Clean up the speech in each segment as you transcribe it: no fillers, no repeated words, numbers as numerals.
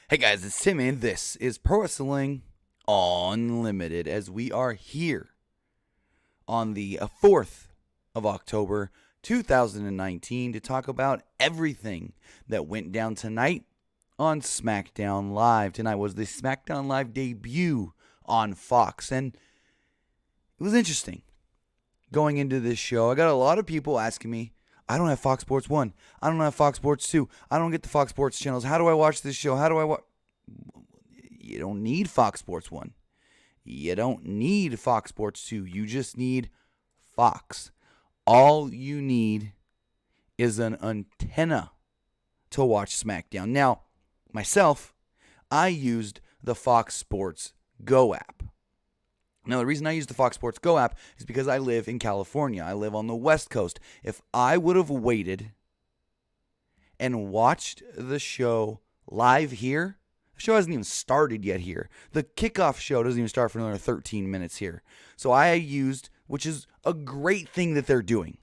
Hey guys, it's Timmy, and this is Pro Wrestling Unlimited as we are here on the 4th of October 2019 to talk about everything that went down tonight on Smackdown Live. Tonight was the Smackdown Live debut on Fox, and it was interesting going into this show. I got a lot of people asking me, I don't have Fox Sports 1. I don't have Fox Sports 2. I don't get the Fox Sports channels. How do I watch this show? How do I watch? You don't need Fox Sports 1. You don't need Fox Sports 2. You just need Fox. All you need is an antenna to watch SmackDown. Now, myself, I used the Fox Sports Go app. Now, the reason I use the Fox Sports Go app is because I live in California. I live on the West Coast. If I would have waited and watched the show live here, the show hasn't even started yet here. The kickoff show doesn't even start for another 13 minutes here. So I used, which is a great thing that they're doing,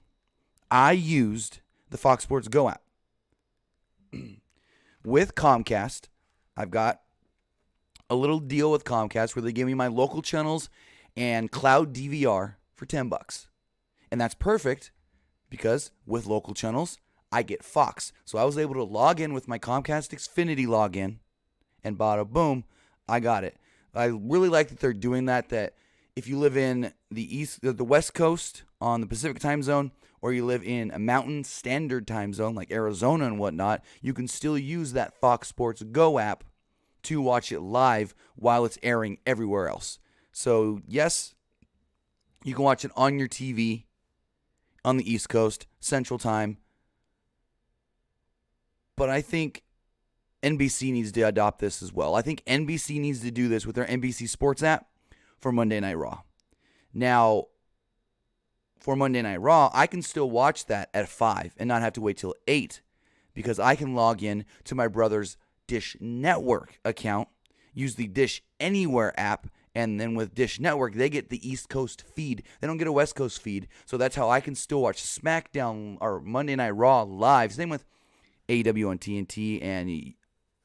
I used the Fox Sports Go app. With Comcast, I've got a little deal with Comcast where they give me my local channels and cloud DVR for $10. And that's perfect because with local channels, I get Fox. So I was able to log in with my Comcast Xfinity login, and bada boom, I got it. I really like that they're doing that if you live in the West Coast on the Pacific time zone, or you live in a Mountain Standard time zone like Arizona and whatnot, you can still use that Fox Sports Go app to watch it live while it's airing everywhere else. So, yes, you can watch it on your TV on the East Coast, Central Time. But I think NBC needs to adopt this as well. I think NBC needs to do this with their NBC Sports app for Monday Night Raw. Now, for Monday Night Raw, I can still watch that at 5 and not have to wait till 8 because I can log in to my brother's Dish Network account, use the Dish Anywhere app, and then with Dish Network, they get the East Coast feed. They don't get a West Coast feed, so that's how I can still watch SmackDown or Monday Night Raw live. Same with AEW on TNT and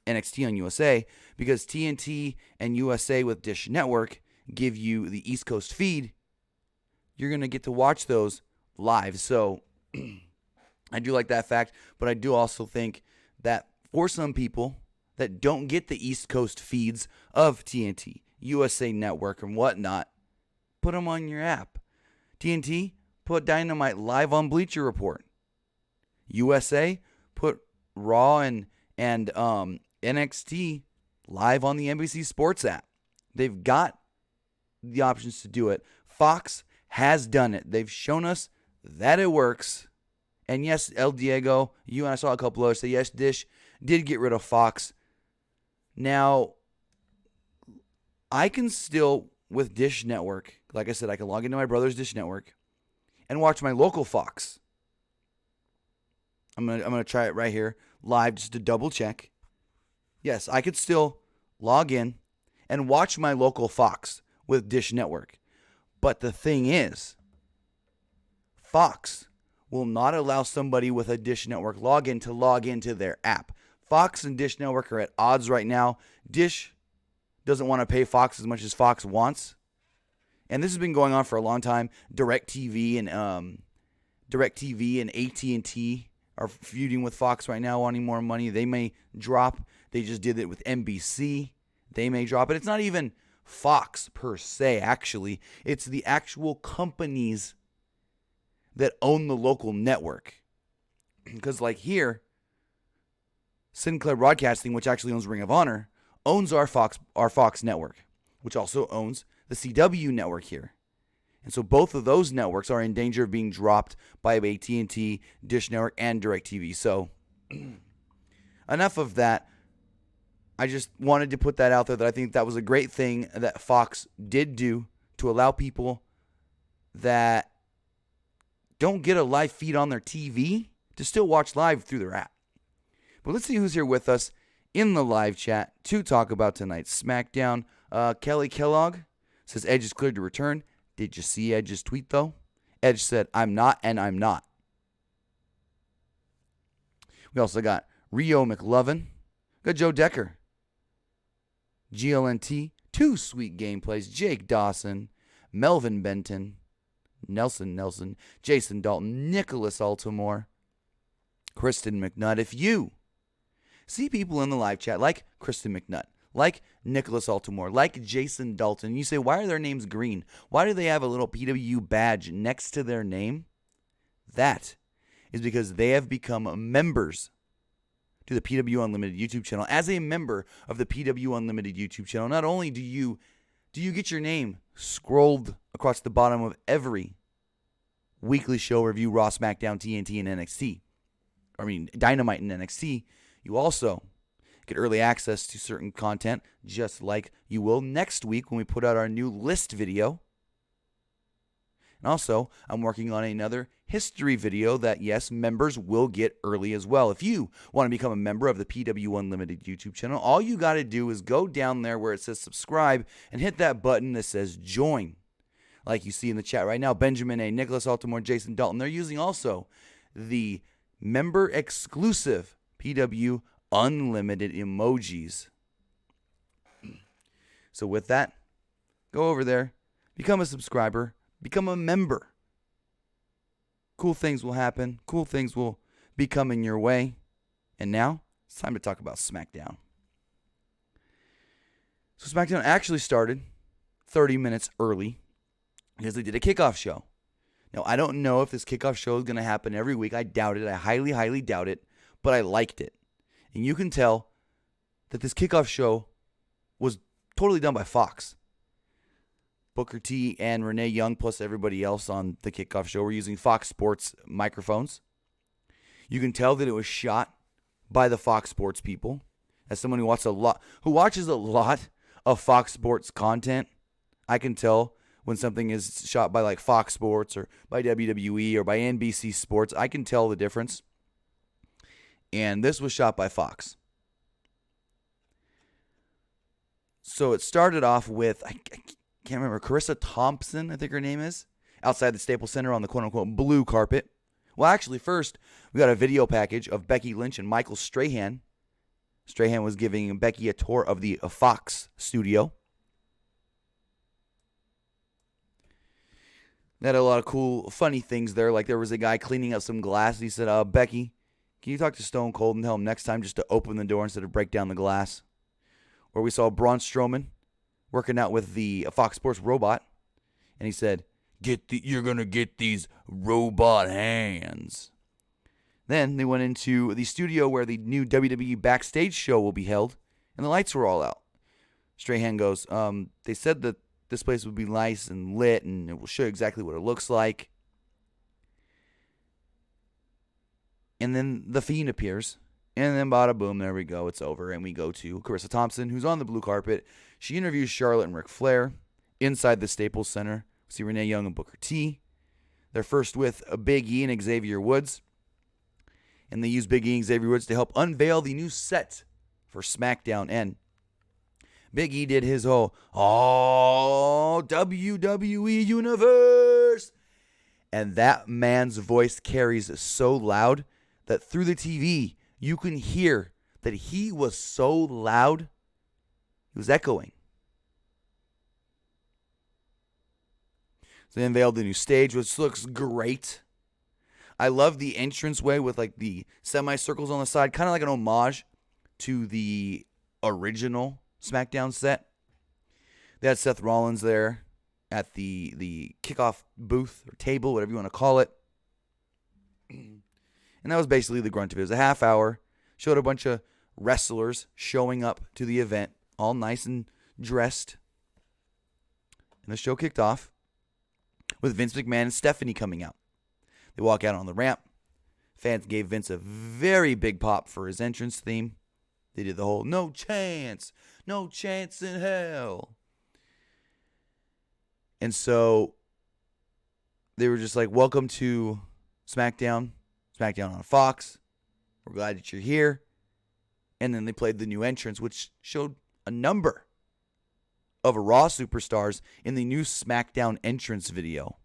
NXT on USA, because TNT and USA with Dish Network give you the East Coast feed. You're going to get to watch those live. So I do like that fact, but I do also think that for some people that don't get the East Coast feeds of TNT, USA Network, and whatnot, put them on your app. TNT, put Dynamite live on Bleacher Report. USA, put Raw and NXT live on the NBC Sports app. They've got the options to do it. Fox has done it. They've shown us that it works. And yes, El Diego, you and I saw a couple others say, yes, Dish did get rid of Fox. Now, I can still, with Dish Network, like I said, I can log into my brother's Dish Network and watch my local Fox. I'm gonna try it right here, live, just to double check. Yes, I could still log in and watch my local Fox with Dish Network. But the thing is, Fox will not allow somebody with a Dish Network login to log into their app. Fox and Dish Network are at odds right now. Dish doesn't want to pay Fox as much as Fox wants. And this has been going on for a long time. DirecTV and AT&T are feuding with Fox right now, wanting more money. They may drop. They just did it with NBC. They may drop it. It's not even Fox per se, actually. It's the actual companies that own the local network. Because like here, Sinclair Broadcasting, which actually owns Ring of Honor, owns our Fox network, which also owns the CW network here. And so both of those networks are in danger of being dropped by AT&T, Dish Network, and DirecTV. So enough of that. I just wanted to put that out there that I think that was a great thing that Fox did do to allow people that don't get a live feed on their TV to still watch live through their app. But let's see who's here with us in the live chat to talk about tonight's SmackDown. Kelly Kellogg says Edge is cleared to return. Did you see Edge's tweet, though? Edge said, I'm not, and I'm not. We also got Rio McLovin. We got Joe Decker. GLNT, Two Sweet Gameplays, Jake Dawson, Melvin Benton, Nelson, Jason Dalton, Nicholas Altamore, Kristen McNutt. If you see people in the live chat like Kristen McNutt, like Nicholas Altamore, like Jason Dalton, you say, why are their names green? Why do they have a little PWU badge next to their name? That is because they have become members to the PWUnlimited YouTube channel. As a member of the PWUnlimited YouTube channel, not only do you get your name scrolled across the bottom of every weekly show review, Raw, SmackDown, TNT, and NXT, Dynamite and NXT, you also get early access to certain content, just like you will next week when we put out our new list video. And also, I'm working on another history video that, yes, members will get early as well. If you want to become a member of the PWUnlimited YouTube channel, all you got to do is go down there where it says subscribe and hit that button that says join. Like you see in the chat right now, Benjamin A., Nicholas Altamore, Jason Dalton. They're using also the member-exclusive PWUnlimited emojis. So with that, go over there, become a subscriber, become a member. Cool things will happen. Cool things will be coming your way. And now, it's time to talk about Smackdown. So Smackdown actually started 30 minutes early because they did a kickoff show. Now, I don't know if this kickoff show is going to happen every week. I doubt it. I highly, highly doubt it. But I liked it. And you can tell that this kickoff show was totally done by Fox. Booker T and Renee Young plus everybody else on the kickoff show were using Fox Sports microphones. You can tell that it was shot by the Fox Sports people. As someone who watches a lot of Fox Sports content, I can tell when something is shot by like Fox Sports or by WWE or by NBC Sports. I can tell the difference. And this was shot by Fox. So it started off with, I can't remember, Carissa Thompson, I think her name is, outside the Staples Center on the quote-unquote blue carpet. Well, actually, first, we got a video package of Becky Lynch and Michael Strahan. Strahan was giving Becky a tour of the Fox studio. They had a lot of cool, funny things there. Like there was a guy cleaning up some glass. He said, Becky, can you talk to Stone Cold and tell him next time just to open the door instead of break down the glass? Or we saw Braun Strowman working out with the Fox Sports robot. And he said, you're going to get these robot hands. Then they went into the studio where the new WWE backstage show will be held. And the lights were all out. Strahan goes, they said that this place would be nice and lit, and it will show you exactly what it looks like. And then the Fiend appears. And then bada boom, there we go. It's over. And we go to Carissa Thompson, who's on the blue carpet. She interviews Charlotte and Ric Flair inside the Staples Center. We see Renee Young and Booker T. They're first with Big E and Xavier Woods. And they use Big E and Xavier Woods to help unveil the new set for SmackDown. And Big E did his whole WWE Universe. And that man's voice carries so loud that through the TV, you can hear that he was so loud, he was echoing. So they unveiled the new stage, which looks great. I love the entranceway with like the semicircles on the side, kind of like an homage to the original SmackDown set. They had Seth Rollins there at the kickoff booth or table, whatever you want to call it. And that was basically the grunt of it. It was a half hour. Showed a bunch of wrestlers showing up to the event, all nice and dressed. And the show kicked off with Vince McMahon and Stephanie coming out. They walk out on the ramp. Fans gave Vince a very big pop for his entrance theme. They did the whole no chance in hell. And so they were just like, welcome to SmackDown on Fox. We're glad that you're here. And then they played the new entrance, which showed a number of Raw superstars in the new SmackDown entrance video,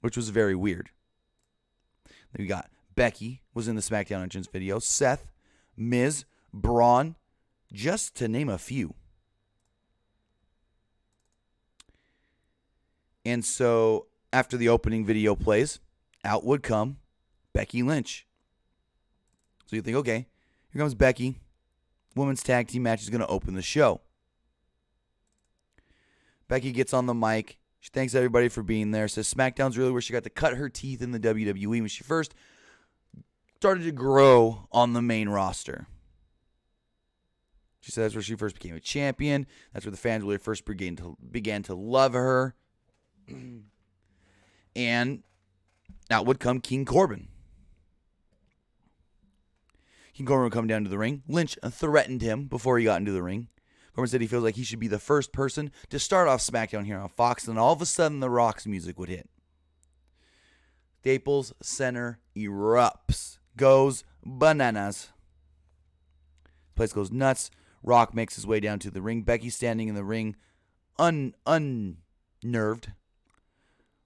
which was very weird. Then we got Becky was in the SmackDown entrance video. Seth, Miz, Braun, just to name a few. And so after the opening video plays, out would come Becky Lynch. So you think, okay, here comes Becky. Women's tag team match is going to open the show. Becky gets on the mic. She thanks everybody for being there. Says SmackDown's really where she got to cut her teeth in the WWE when she first started to grow on the main roster. She said that's where she first became a champion. That's where the fans really first began to love her. And out would come King Corbin. King Corbin would come down to the ring. Lynch threatened him before he got into the ring. Corbin said he feels like he should be the first person to start off SmackDown here on Fox, and all of a sudden The Rock's music would hit. Staples Center erupts. Goes bananas. The place goes nuts. Rock makes his way down to the ring. Becky standing in the ring, unnerved.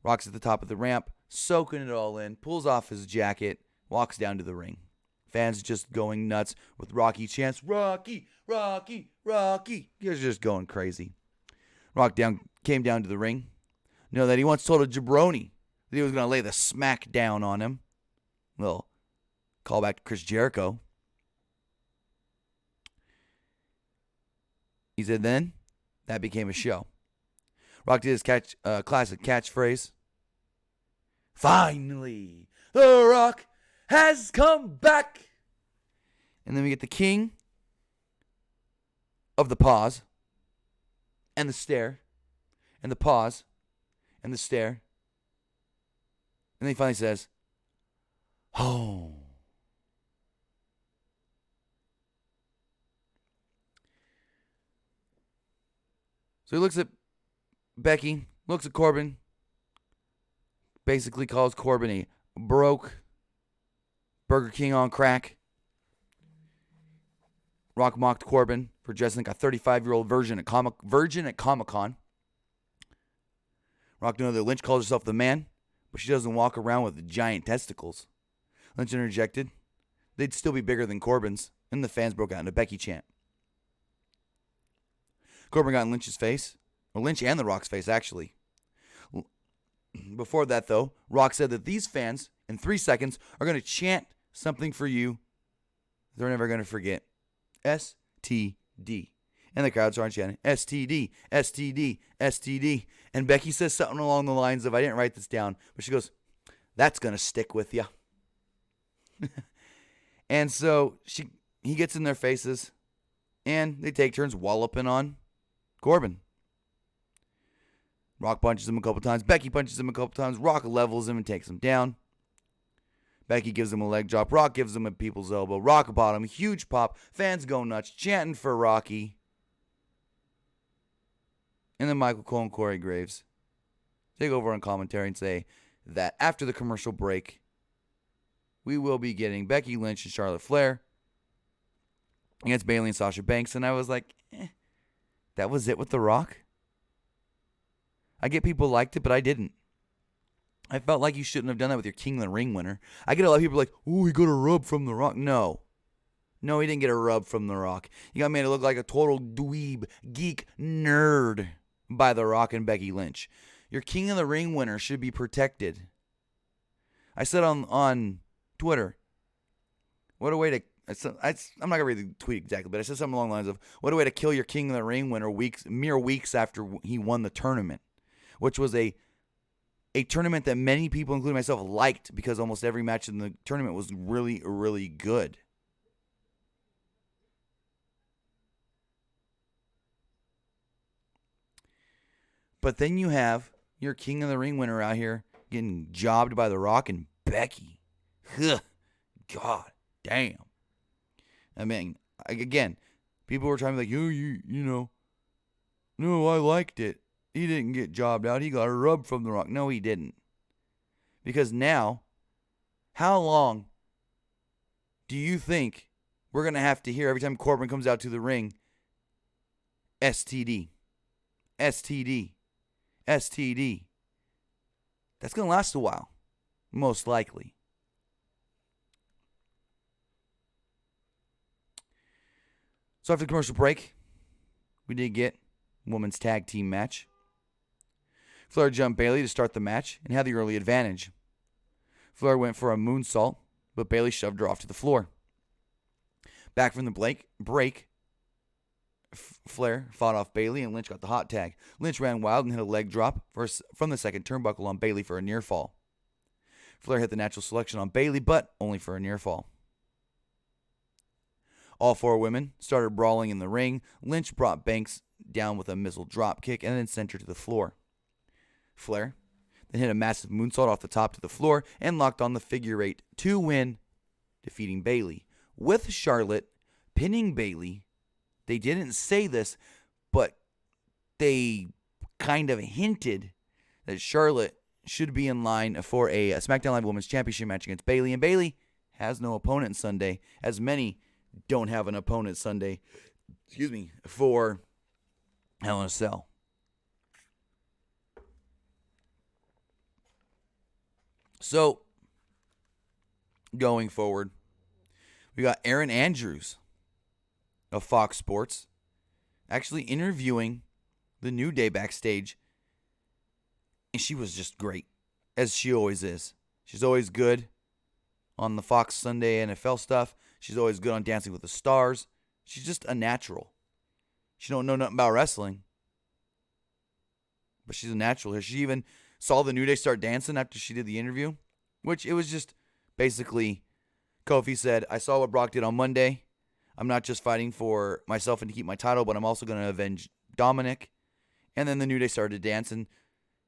Rock's at the top of the ramp, soaking it all in, pulls off his jacket, walks down to the ring. Fans just going nuts with Rocky chants, Rocky, Rocky, Rocky. You're just going crazy. Rock came down to the ring. You know that he once told a jabroni that he was going to lay the Smackdown on him. Well, call back to Chris Jericho. He said then that became a show. Rock did his classic catchphrase. Finally, The Rock has come back. And then we get the king of the pause and the stare and the pause and the stare. And then he finally says, home. So he looks at Becky, looks at Corbin, basically calls Corbin a broke Burger King on crack. Rock mocked Corbin for dressing like a 35-year-old virgin at Comic-Con. Rock knew that Lynch calls herself the man, but she doesn't walk around with giant testicles. Lynch interjected. They'd still be bigger than Corbin's, and the fans broke out into Becky chant. Corbin got in Lynch's face, or Lynch and The Rock's face, actually. Before that, though, Rock said that these fans, in 3 seconds, are going to chant something for you they're never going to forget. STD. And the crowd started chanting, STD, STD, STD. And Becky says something along the lines of, I didn't write this down, but she goes, that's going to stick with you. And so he gets in their faces, and they take turns walloping on Corbin. Rock punches him a couple times. Becky punches him a couple times. Rock levels him and takes him down. Becky gives him a leg drop. Rock gives him a people's elbow. Rock bottom. Huge pop. Fans go nuts, chanting for Rocky. And then Michael Cole and Corey Graves take over on commentary and say that after the commercial break, we will be getting Becky Lynch and Charlotte Flair against Bayley and Sasha Banks. And I was like, that was it with The Rock? I get people liked it, but I didn't. I felt like you shouldn't have done that with your King of the Ring winner. I get a lot of people like, oh, he got a rub from The Rock. No, he didn't get a rub from The Rock. He got made to look like a total dweeb, geek, nerd by The Rock and Becky Lynch. Your King of the Ring winner should be protected. I said on Twitter, what a way to... I'm not going to read the tweet exactly, but I said something along the lines of, what a way to kill your King of the Ring winner mere weeks after he won the tournament, which was a tournament that many people, including myself, liked because almost every match in the tournament was really, really good. But then you have your King of the Ring winner out here getting jobbed by The Rock and Becky. Ugh. God damn. I mean, again, people were trying to be like, you know, no, I liked it. He didn't get jobbed out. He got a rub from The Rock. No, he didn't. Because now, how long do you think we're going to have to hear every time Corbin comes out to the ring, STD, STD, STD? That's going to last a while, most likely. So after the commercial break, we did get a women's tag team match. Flair jumped Bayley to start the match and had the early advantage. Flair went for a moonsault, but Bayley shoved her off to the floor. Back from the break, Flair fought off Bayley and Lynch got the hot tag. Lynch ran wild and hit a leg drop from the second turnbuckle on Bayley for a near fall. Flair hit the natural selection on Bayley, but only for a near fall. All four women started brawling in the ring. Lynch brought Banks down with a missile drop kick and then sent her to the floor. Flair then hit a massive moonsault off the top to the floor and locked on the figure eight to win, defeating Bayley. With Charlotte pinning Bayley, they didn't say this, but they kind of hinted that Charlotte should be in line for a SmackDown Live Women's Championship match against Bayley. And Bayley has no opponent Sunday, as many don't have an opponent Sunday, for Hell in a Cell. So, going forward, we got Erin Andrews of Fox Sports actually interviewing the New Day backstage. And she was just great, as she always is. She's always good on the Fox Sunday NFL stuff. She's always good on Dancing with the Stars. She's just a natural. She don't know nothing about wrestling, but she's a natural here. She even saw the New Day start dancing after she did the interview, which it was just basically, Kofi said, I saw what Brock did on Monday. I'm not just fighting for myself and to keep my title, but I'm also going to avenge Dominic. And then the New Day started dancing.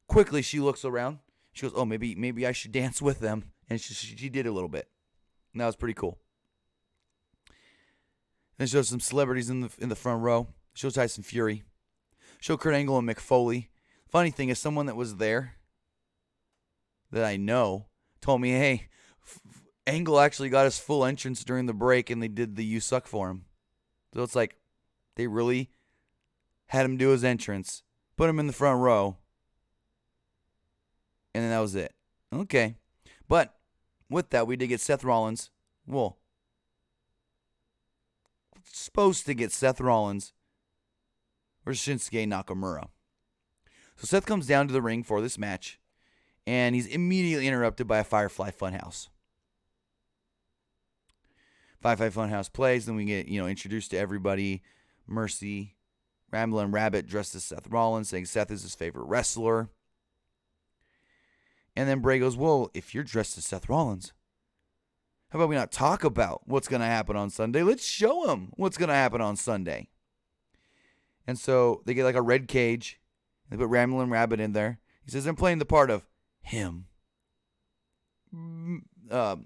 Quickly, she looks around. She goes, oh, maybe I should dance with them. And she did a little bit. And that was pretty cool. Then shows some celebrities in the front row. Shows Tyson Fury. Show Kurt Angle and Mick Foley. Funny thing is, someone that was there that I know told me, hey, Angle actually got his full entrance during the break and they did the You Suck for him. So it's like they really had him do his entrance, put him in the front row, and then that was it. Okay. But with that, we did get Seth Rollins. Well, supposed to get Seth Rollins versus Shinsuke Nakamura. So Seth comes down to the ring for this match, and he's immediately interrupted by a Firefly Funhouse. Firefly Funhouse plays, then we get, introduced to everybody. Mercy, Ramblin' Rabbit dressed as Seth Rollins, saying Seth is his favorite wrestler. And then Bray goes, well, if you're dressed as Seth Rollins, how about we not talk about what's going to happen on Sunday? Let's show him what's going to happen on Sunday. And so they get like a red cage. They put Ramblin' Rabbit in there. He says, I'm playing the part of him. My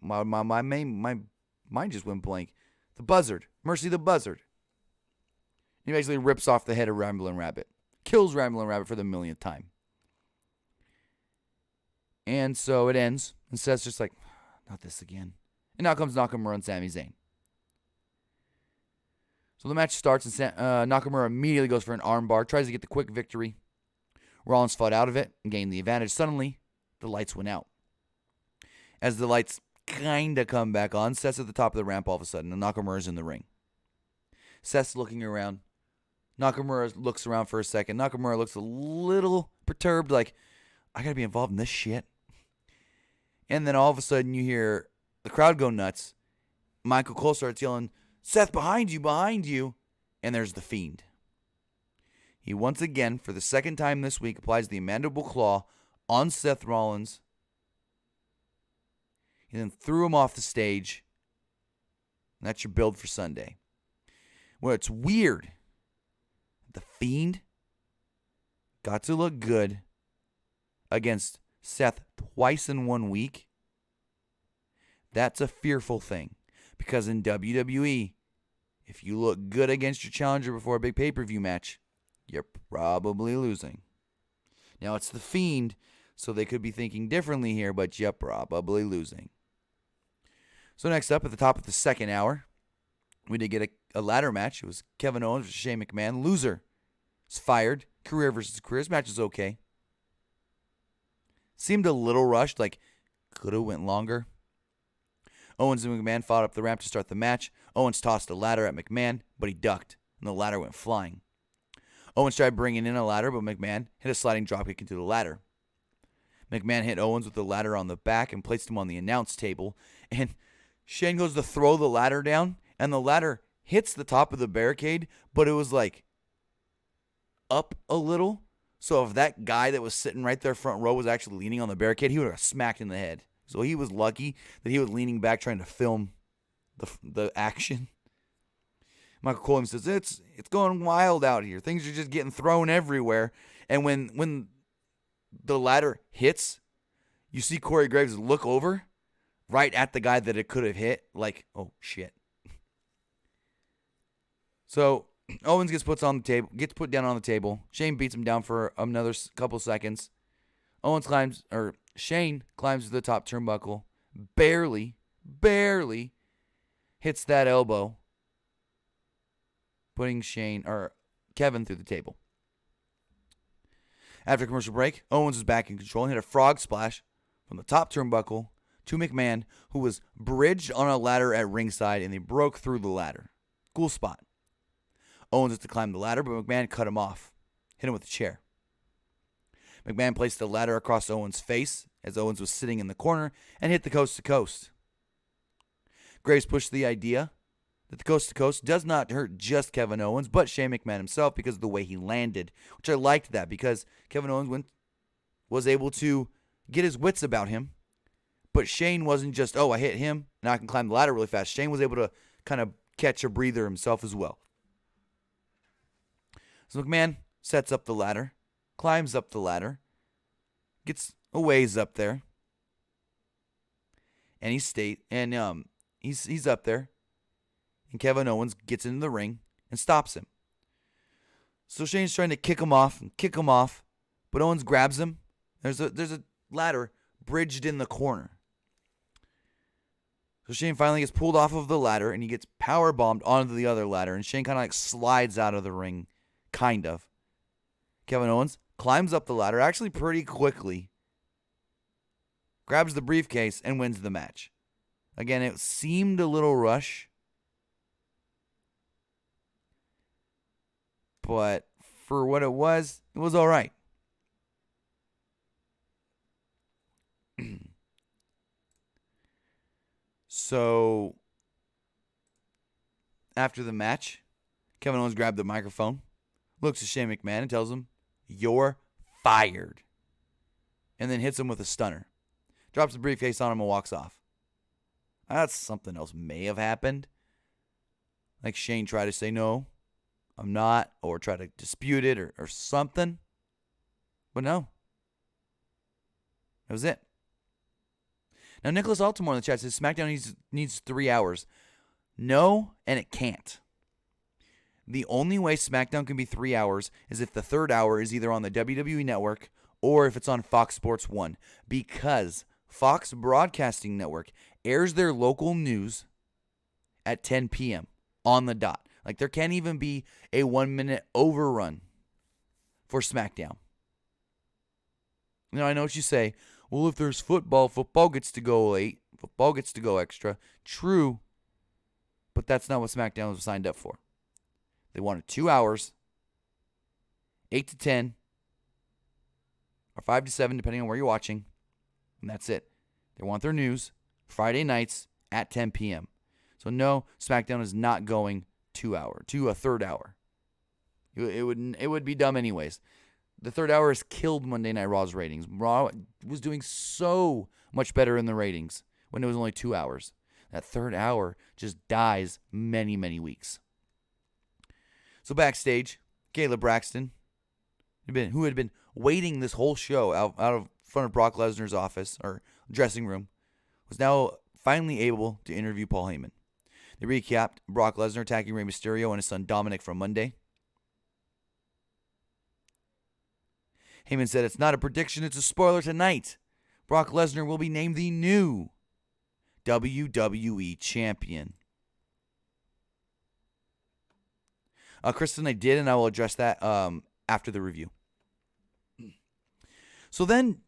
mind just went blank. The Buzzard. Mercy the Buzzard. He basically rips off the head of Ramblin' Rabbit. Kills Ramblin' Rabbit for the millionth time. And so it ends. And Seth's just like, not this again. And now comes Nakamura and Sami Zayn. So the match starts, and Nakamura immediately goes for an armbar, tries to get the quick victory. Rollins fought out of it and gained the advantage. Suddenly, the lights went out. As the lights kind of come back on, Seth's at the top of the ramp all of a sudden, and Nakamura's in the ring. Seth's looking around. Nakamura looks around for a second. Nakamura looks a little perturbed, like, I gotta be involved in this shit. And then all of a sudden, you hear the crowd go nuts. Michael Cole starts yelling, Seth, behind you. And there's the Fiend. He once again, for the second time this week, applies the mandible claw on Seth Rollins. He then threw him off the stage. And that's your build for Sunday. Well, it's weird. The Fiend got to look good against Seth twice in 1 week. That's a fearful thing. Because in WWE, if you look good against your challenger before a big pay-per-view match, you're probably losing. Now, it's the Fiend, so they could be thinking differently here, but you're probably losing. So next up, at the top of the second hour, we did get a ladder match. It was Kevin Owens versus Shane McMahon. Loser is fired. Career versus career. This match is okay. Seemed a little rushed, like could have went longer. Owens and McMahon fought up the ramp to start the match. Owens tossed a ladder at McMahon, but he ducked, and the ladder went flying. Owens tried bringing in a ladder, but McMahon hit a sliding dropkick into the ladder. McMahon hit Owens with the ladder on the back and placed him on the announce table. And Shane goes to throw the ladder down, and the ladder hits the top of the barricade, but it was like up a little. So if that guy that was sitting right there front row was actually leaning on the barricade, he would have smacked in the head. So he was lucky that he was leaning back trying to film the action. Michael Cole says, it's going wild out here. Things are just getting thrown everywhere. And when the ladder hits, you see Corey Graves look over right at the guy that it could have hit, like, oh shit. So Owens gets put down on the table. Shane beats him down for another couple seconds. Shane climbs to the top turnbuckle, barely hits that elbow, putting Kevin through the table. After commercial break, Owens is back in control and hit a frog splash from the top turnbuckle to McMahon, who was bridged on a ladder at ringside, and they broke through the ladder. Cool spot. Owens had to climb the ladder, but McMahon cut him off, hit him with a chair. McMahon placed the ladder across Owens' face as Owens was sitting in the corner and hit the coast to coast. Graves pushed the idea that the coast to coast does not hurt just Kevin Owens, but Shane McMahon himself because of the way he landed, which I liked that because Kevin Owens was able to get his wits about him, but Shane wasn't just, oh, I hit him, now I can climb the ladder really fast. Shane was able to kind of catch a breather himself as well. So McMahon sets up the ladder, climbs up the ladder, gets a ways up there, and he's up there, and Kevin Owens gets into the ring and stops him. So Shane's trying to kick him off, but Owens grabs him. There's a ladder bridged in the corner. So Shane finally gets pulled off of the ladder, and he gets power bombed onto the other ladder, and Shane kind of like slides out of the ring, kind of. Kevin Owens climbs up the ladder actually pretty quickly, grabs the briefcase, and wins the match. Again, it seemed a little rush, but for what it was all right. So, after the match, Kevin Owens grabbed the microphone, looks at Shane McMahon and tells him, "You're fired." And then hits him with a stunner. Drops the briefcase on him and walks off. I thought something else may have happened. Like Shane tried to say, no, I'm not, or try to dispute it or something. But no. That was it. Now, Nicholas Altamore in the chat says SmackDown needs 3 hours. No, and it can't. The only way SmackDown can be 3 hours is if the third hour is either on the WWE Network or if it's on Fox Sports 1. Because Fox Broadcasting Network airs their local news at 10 p.m. on the dot. Like, there can't even be a 1-minute overrun for SmackDown. Now, I know what you say. Well, if there's football gets to go late. Football gets to go extra. True. But that's not what SmackDown was signed up for. They wanted 2 hours, 8 to 10, or 5 to 7, depending on where you're watching. And that's it. They want their news Friday nights at 10 p.m. So no, SmackDown is not going to a third hour. It would be dumb anyways. The third hour has killed Monday Night Raw's ratings. Raw was doing so much better in the ratings when it was only 2 hours. That third hour just dies many, many weeks. So backstage, Kayla Braxton, who had been waiting this whole show out of front of Brock Lesnar's office or dressing room, was now finally able to interview Paul Heyman. They recapped Brock Lesnar attacking Rey Mysterio and his son Dominic from Monday. Heyman said, "It's not a prediction, it's a spoiler tonight. Brock Lesnar will be named the new WWE Champion." Kristen, I did, and I will address that after the review. So then,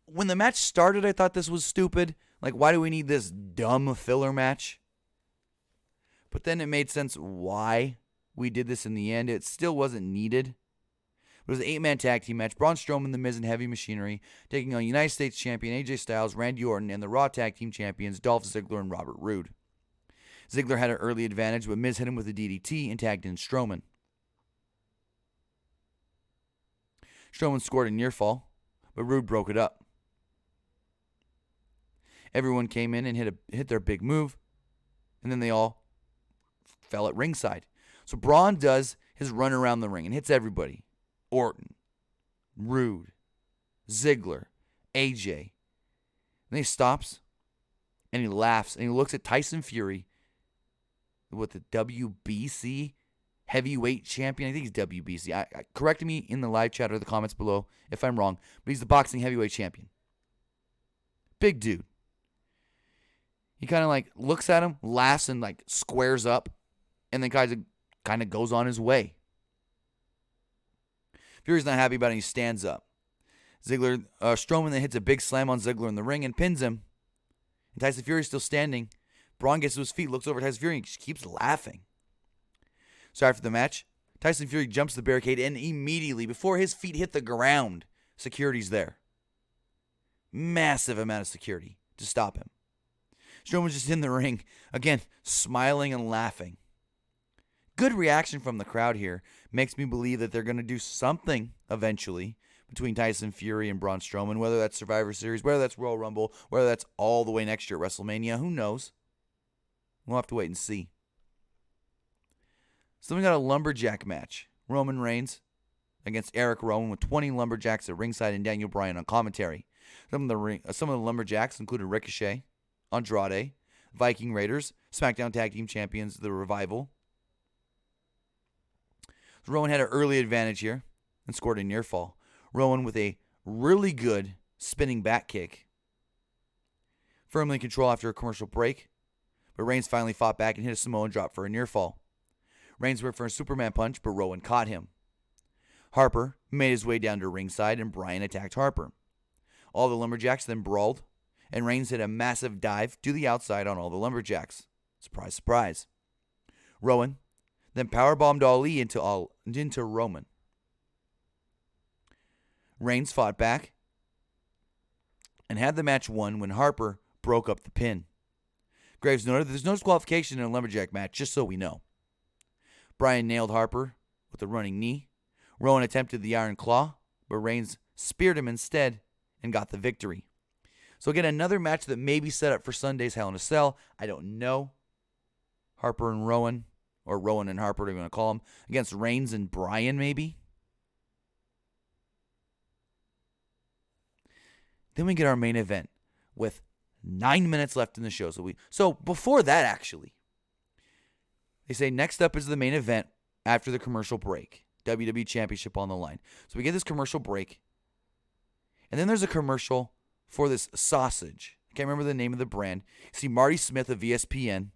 when the match started, I thought this was stupid. Like, why do we need this dumb filler match? But then it made sense why we did this in the end. It still wasn't needed. It was an 8-man tag team match. Braun Strowman, The Miz, and Heavy Machinery taking on United States Champion AJ Styles, Randy Orton, and the Raw Tag Team Champions Dolph Ziggler and Robert Roode. Ziggler had an early advantage, but Miz hit him with a DDT and tagged in Strowman. Strowman scored a near fall, but Roode broke it up. Everyone came in and hit their big move, and then they all fell at ringside. So Braun does his run around the ring and hits everybody. Orton, Roode, Ziggler, AJ. And then he stops, and he laughs, and he looks at Tyson Fury with the WBC heavyweight champion. I think he's WBC. Correct me in the live chat or the comments below if I'm wrong, but he's the boxing heavyweight champion. Big dude. He kind of like looks at him, laughs, and like squares up, and then kind of goes on his way. Fury's not happy about it, and he stands up. Strowman then hits a big slam on Ziggler in the ring and pins him. And Tyson Fury's still standing. Braun gets to his feet, looks over at Tyson Fury, and just keeps laughing. So after the match, Tyson Fury jumps the barricade, and immediately, before his feet hit the ground, security's there. Massive amount of security to stop him. Strowman's just in the ring, again, smiling and laughing. Good reaction from the crowd here. Makes me believe that they're going to do something eventually between Tyson Fury and Braun Strowman, whether that's Survivor Series, whether that's Royal Rumble, whether that's all the way next year at WrestleMania. Who knows? We'll have to wait and see. So we got a lumberjack match. Roman Reigns against Eric Rowan with 20 lumberjacks at ringside and Daniel Bryan on commentary. Some of the lumberjacks included Ricochet, Andrade, Viking Raiders, SmackDown Tag Team Champions, The Revival. So Rowan had an early advantage here and scored a near fall. Rowan with a really good spinning back kick. Firmly in control after a commercial break, but Reigns finally fought back and hit a Samoan drop for a near fall. Reigns went for a Superman punch, but Rowan caught him. Harper made his way down to ringside, and Bryan attacked Harper. All the lumberjacks then brawled, and Reigns hit a massive dive to the outside on all the lumberjacks. Surprise, surprise. Rowan then powerbombed Ali into Roman. Reigns fought back and had the match won when Harper broke up the pin. Graves noted that there's no disqualification in a lumberjack match, just so we know. Bryan nailed Harper with a running knee. Rowan attempted the Iron Claw, but Reigns speared him instead and got the victory. So again, another match that may be set up for Sunday's Hell in a Cell. I don't know. Harper and Rowan, or Rowan and Harper, they're going to call them, against Reigns and Bryan maybe. Then we get our main event with 9 minutes left in the show. So before that, actually, they say next up is the main event after the commercial break. WWE Championship on the line. So we get this commercial break. And then there's a commercial for this sausage. I can't remember the name of the brand. You see Marty Smith of ESPN.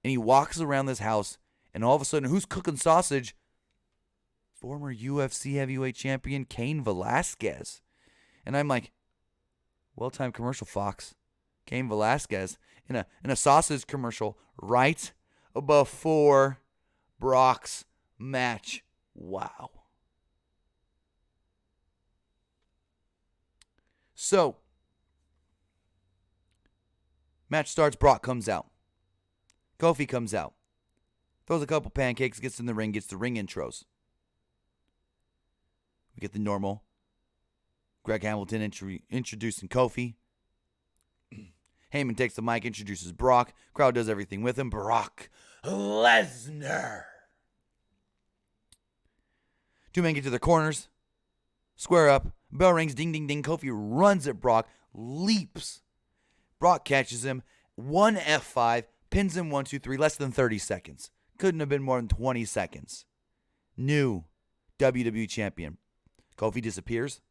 And he walks around this house. And all of a sudden, who's cooking sausage? Former UFC heavyweight champion Cain Velasquez. And I'm like, well-timed commercial, Fox. Cain Velasquez in a sausage commercial right before Brock's match. Wow. So, match starts, Brock comes out. Kofi comes out. Throws a couple pancakes, gets in the ring, gets the ring intros. We get the normal Greg Hamilton introducing Kofi. Heyman takes the mic, introduces Brock. Crowd does everything with him. Brock Lesnar. Two men get to their corners. Square up. Bell rings. Ding, ding, ding. Kofi runs at Brock. Leaps. Brock catches him. One F5. Pins him 1, 2, 3. Less than 30 seconds. Couldn't have been more than 20 seconds. New WWE champion. Kofi disappears.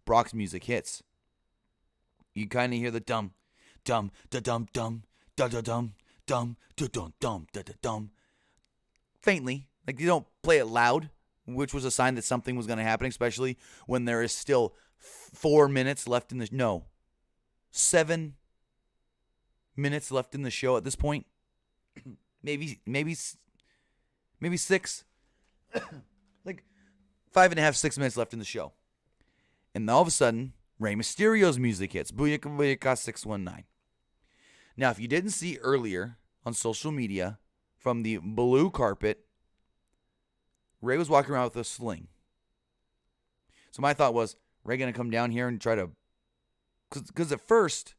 Brock's music hits. You kind of hear the dum, dum, da dum, dum, da da dum, dum, da dum, dum, da da dum. Faintly. Like you don't play it loud, which was a sign that something was going to happen, especially when there is still 4 minutes left in the... No. 7 minutes left in the show at this point. Maybe maybe 6. Like 5.5, 6 minutes left in the show. And all of a sudden, Rey Mysterio's music hits. Booyaka Booyaka 619. Now, if you didn't see earlier on social media from the blue carpet, Rey was walking around with a sling. So my thought was, Rey going to come down here and try to... Because at first,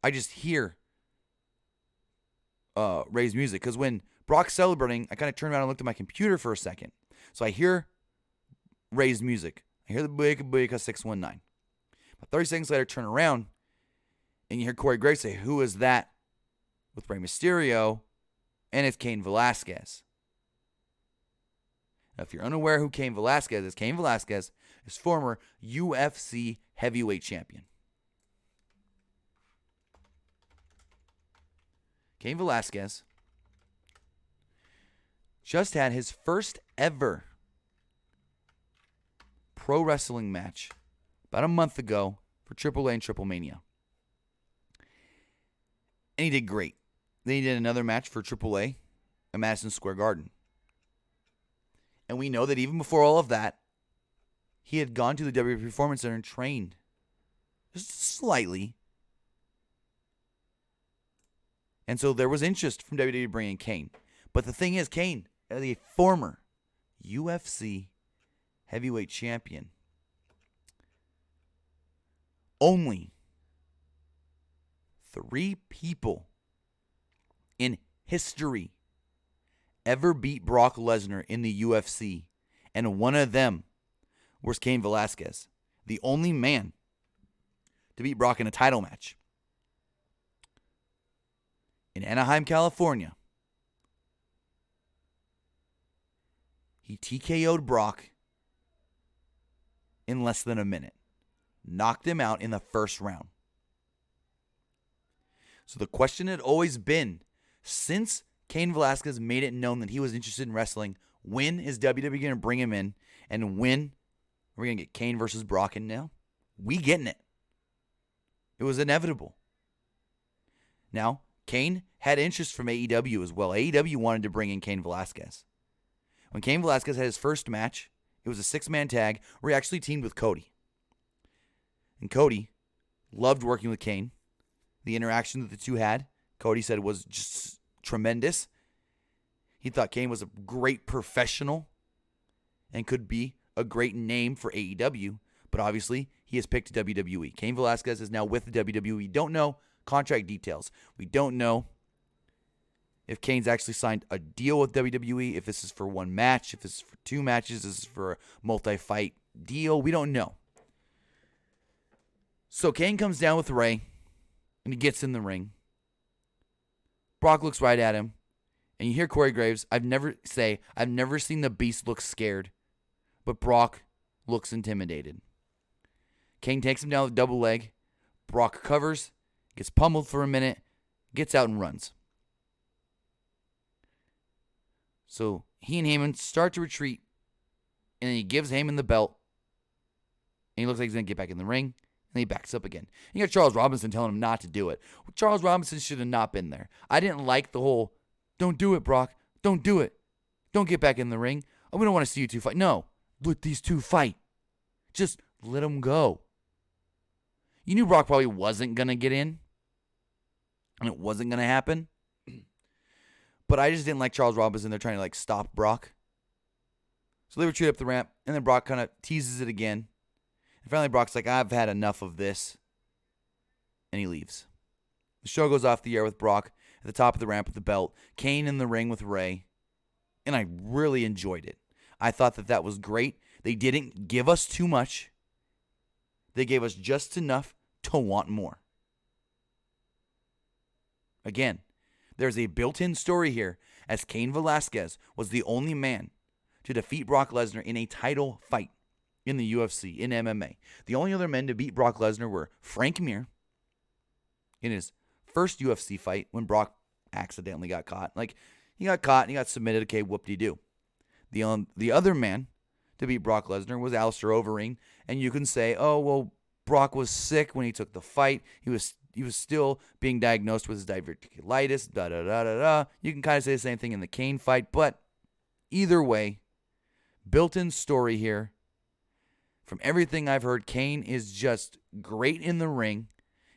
I just hear Rey's music. Because when Brock's celebrating, I kind of turned around and looked at my computer for a second. So I hear Rey's music. I hear the Booyaka Booyaka 619. But 30 seconds later, turn around, and you hear Corey Graves say, "Who is that?" with Rey Mysterio, and it's Cain Velasquez. Now, if you're unaware who Cain Velasquez is former UFC heavyweight champion. Cain Velasquez just had his first ever pro wrestling match about a month ago for AAA and Triple Mania. And he did great. Then he did another match for AAA at Madison Square Garden. And we know that even before all of that, he had gone to the WWE Performance Center and trained just slightly. And so there was interest from WWE bringing Cain. But the thing is, Cain, as a former UFC heavyweight champion, only 3 people in history ever beat Brock Lesnar in the UFC, and one of them was Cain Velasquez, the only man to beat Brock in a title match. In Anaheim, California, he TKO'd Brock in less than a minute. Knocked him out in the first round. So the question had always been, since Cain Velasquez made it known that he was interested in wrestling, when is WWE going to bring him in? And when are we going to get Cain versus Brock in now? We getting it. It was inevitable. Now, Cain had interest from AEW as well. AEW wanted to bring in Cain Velasquez. When Cain Velasquez had his first match, it was a 6-man tag where he actually teamed with Cody. And Cody loved working with Cain. The interaction that the two had, Cody said, was just tremendous. He thought Cain was a great professional and could be a great name for AEW, but obviously he has picked WWE. Cain Velasquez is now with the WWE. We don't know contract details. We don't know if Cain's actually signed a deal with WWE, if this is for one match, if this is for 2 matches, this is for a multi-fight deal. We don't know. So Cain comes down with Rey, and he gets in the ring. Brock looks right at him, and you hear Corey Graves. I've never seen the Beast look scared, but Brock looks intimidated. Cain takes him down with a double leg. Brock covers, gets pummeled for a minute, gets out and runs. So he and Heyman start to retreat, and then he gives Heyman the belt, and he looks like he's going to get back in the ring. And he backs up again. You got Charles Robinson telling him not to do it. Well, Charles Robinson should have not been there. I didn't like the whole, don't do it, Brock. Don't do it. Don't get back in the ring. Oh, we don't want to see you two fight. No, let these two fight. Just let them go. You knew Brock probably wasn't going to get in. And it wasn't going to happen. But I just didn't like Charles Robinson. They're trying to stop Brock. So they retreat up the ramp. And then Brock kind of teases it again. And finally, Brock's like, I've had enough of this. And he leaves. The show goes off the air with Brock at the top of the ramp with the belt. Cain in the ring with Rey. And I really enjoyed it. I thought that was great. They didn't give us too much. They gave us just enough to want more. Again, there's a built-in story here, as Cain Velasquez was the only man to defeat Brock Lesnar in a title fight in the UFC, in MMA. The only other men to beat Brock Lesnar were Frank Mir in his first UFC fight when Brock accidentally got caught. He got caught and he got submitted. Okay, whoop-de-doo. The other man to beat Brock Lesnar was Alistair Overeem. And you can say, oh, well, Brock was sick when he took the fight. He was still being diagnosed with his diverticulitis, da-da-da-da-da. You can kind of say the same thing in the Cain fight, but either way, built-in story here. From everything I've heard, Kane is just great in the ring.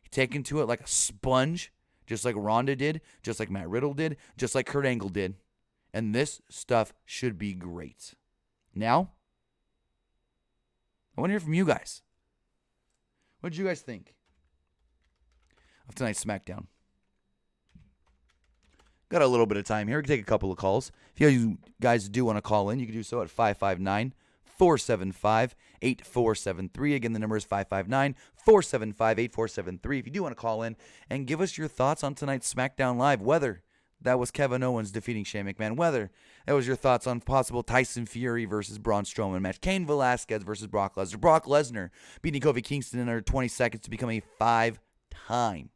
He's taken to it like a sponge, just like Ronda did, just like Matt Riddle did, just like Kurt Angle did. And this stuff should be great. Now, I want to hear from you guys. What did you guys think of tonight's SmackDown? Got a little bit of time here. We can take a couple of calls. If you guys do want to call in, you can do so at 559-475-8473. Again, the number is 559-475-8473. If you do want to call in and give us your thoughts on tonight's SmackDown Live, whether that was Kevin Owens defeating Shane McMahon, whether that was your thoughts on possible Tyson Fury versus Braun Strowman match, Cain Velasquez versus Brock Lesnar, Brock Lesnar beating Kofi Kingston in under 20 seconds to become a 5-time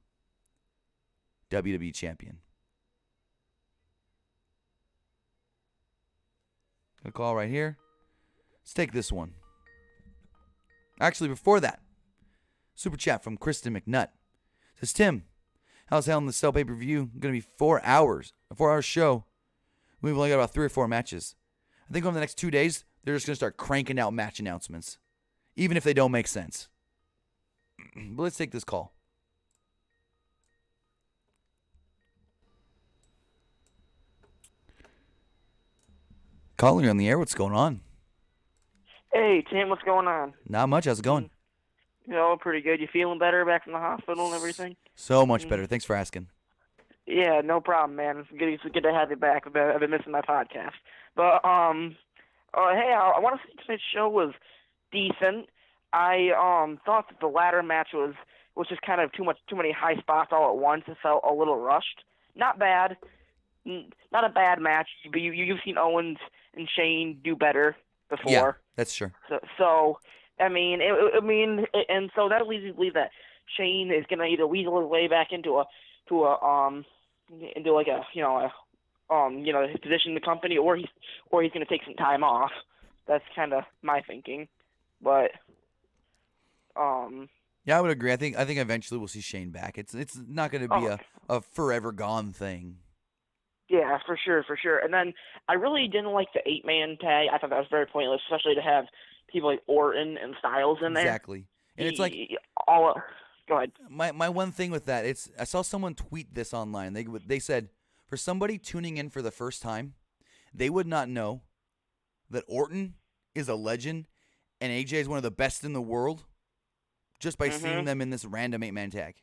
WWE champion. Got a call right here. Let's take this one. Actually, before that, super chat from Kristen McNutt. Says, Tim, how's Hell in the Cell pay-per-view? Going to be 4 hours. A 4-hour show. We've only got about 3 or 4 matches. I think over the next 2 days, they're just going to start cranking out match announcements. Even if they don't make sense. But let's take this call. Caller, you're on the air. What's going on? Hey, Tim, what's going on? Not much. How's it going? Pretty good. You feeling better back from the hospital and everything? So much better. Thanks for asking. Yeah, no problem, man. It's good to have you back. I've been missing my podcast. But, hey, I want to say tonight's show was decent. I thought that the ladder match was just kind of too many high spots all at once. It felt a little rushed. Not bad. Not a bad match, but you've seen Owens and Shane do better before. Yeah, that's true. So and so that leads me to believe that Shane is gonna either weasel his way back into his position in the company, or he's gonna take some time off. That's kind of my thinking, but yeah, I would agree. I think eventually we'll see Shane back. It's not going to be a forever gone thing. Yeah, for sure. And then I really didn't like the 8-man tag. I thought that was very pointless, especially to have people like Orton and Styles in there. Exactly. And it's like go ahead. My one thing with that, I saw someone tweet this online. They said for somebody tuning in for the first time, they would not know that Orton is a legend and AJ is one of the best in the world just by seeing them in this random 8-man tag.